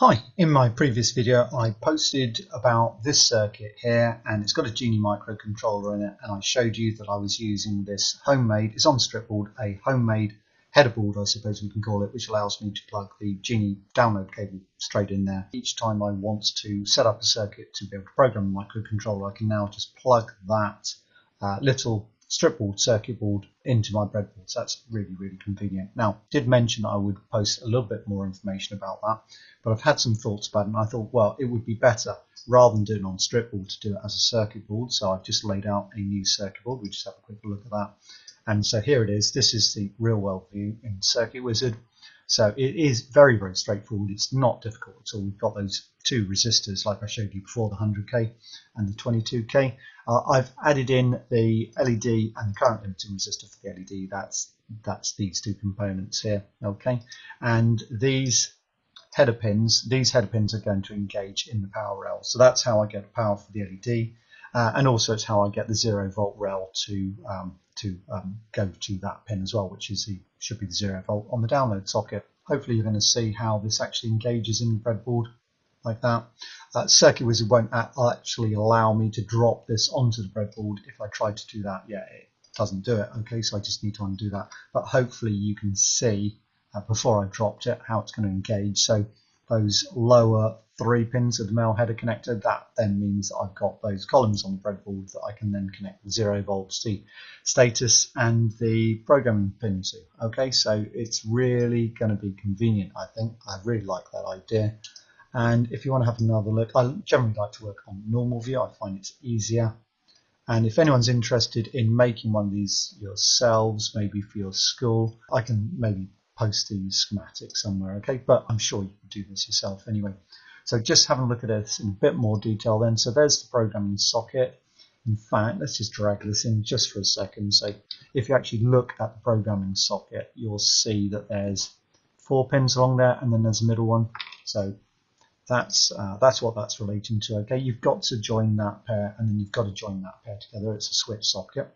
Hi, in my previous video I posted about this circuit here, and it's got a Genie microcontroller in it, and I showed you that I was using this homemade, it's on strip board, a homemade header board I suppose we can call it, which allows me to plug the Genie download cable straight in there. Each time I want to set up a circuit to be able to program a microcontroller, I can now just plug that little strip board, circuit board into my breadboard. So that's really convenient. Now, I did mention I would post a little bit more information about that, but I've had some thoughts about it, and I thought, well, it would be better rather than doing it on strip board to do it as a circuit board. So I've just laid out a new circuit board. We just have a quick look at that. And so here it is. This is the real world view in Circuit Wizard. So it is very straightforward. It's not difficult at all. We've got those two resistors like I showed you before, the 100k and the 22k. I've added in the LED and the current limiting resistor for the LED. That's these two components here, okay? And these header pins are going to engage in the power rail. So that's how I get power for the LED, and also it's how I get the 0-volt rail to go to that pin as well, which is should be the 0-volt on the download socket. Hopefully you're going to see how this actually engages in the breadboard like that. Circuit Wizard won't actually allow me to drop this onto the breadboard. If I try to do that, yeah, it doesn't do it. Okay, so I just need to undo that. But hopefully you can see before I dropped it how it's going to engage. So those lower 3 pins of the male header connector, that then means that I've got those columns on the breadboard that I can then connect the 0-volt status and the programming pin to. Okay, so it's really going to be convenient, I think. I really like that idea. And if you want to have another look, I generally like to work on normal view. I find it's easier. And if anyone's interested in making one of these yourselves, maybe for your school, I can maybe post the schematic somewhere, okay? But I'm sure you can do this yourself anyway. So just having a look at this in a bit more detail then. So there's the programming socket. In fact, let's just drag this in just for a second. So if you actually look at the programming socket, you'll see that there's 4 pins along there, and then there's a middle one. So that's what that's relating to. Okay, you've got to join that pair, and then you've got to join that pair together. It's a switch socket.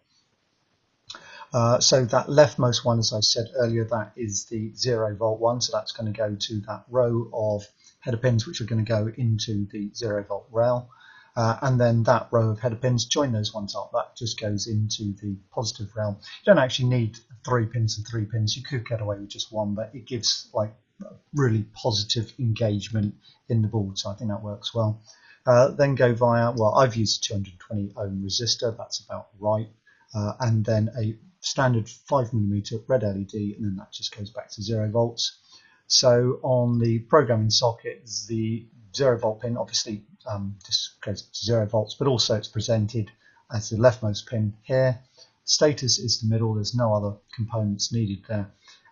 So that leftmost one, as I said earlier, that is the 0-volt one. So that's going to go to that row of header pins which are going to go into the 0-volt rail. And then that row of header pins, join those ones up. That just goes into the positive rail. You don't actually need 3 pins and 3 pins. You could get away with just one, but it gives like really positive engagement in the board. So I think that works well. Then go via, well, I've used a 220 ohm resistor. That's about right. And then a standard 5mm red LED, and then that just goes back to 0 volts. So on the programming socket, the 0-volt pin obviously just goes to 0 volts, but also it's presented as the leftmost pin here. Status is the middle, there's no other components needed there.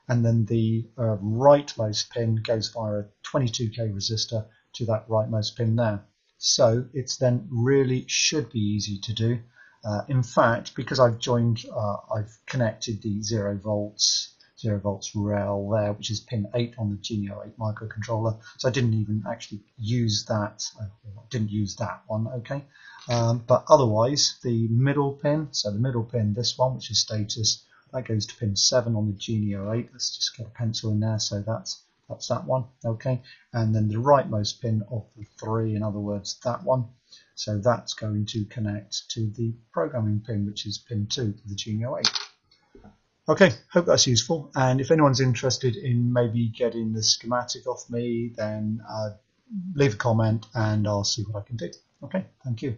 And then the rightmost pin goes via a 22k resistor to that rightmost pin there. So it's then really should be easy to do. In fact, because I've connected the 0 volts rail there, which is pin 8 on the Genie 08 microcontroller. So I didn't even actually use that. Didn't use that one, okay. But otherwise, the middle pin, so the middle pin, this one, which is status, that goes to pin 7 on the Genie 08. Let's just get a pencil in there. So that's that one, okay. And then the rightmost pin of the 3, in other words, that one. So that's going to connect to the programming pin, which is pin 2 of the Genie 08. Okay, hope that's useful. And if anyone's interested in maybe getting the schematic off me, then leave a comment and I'll see what I can do. Okay, thank you.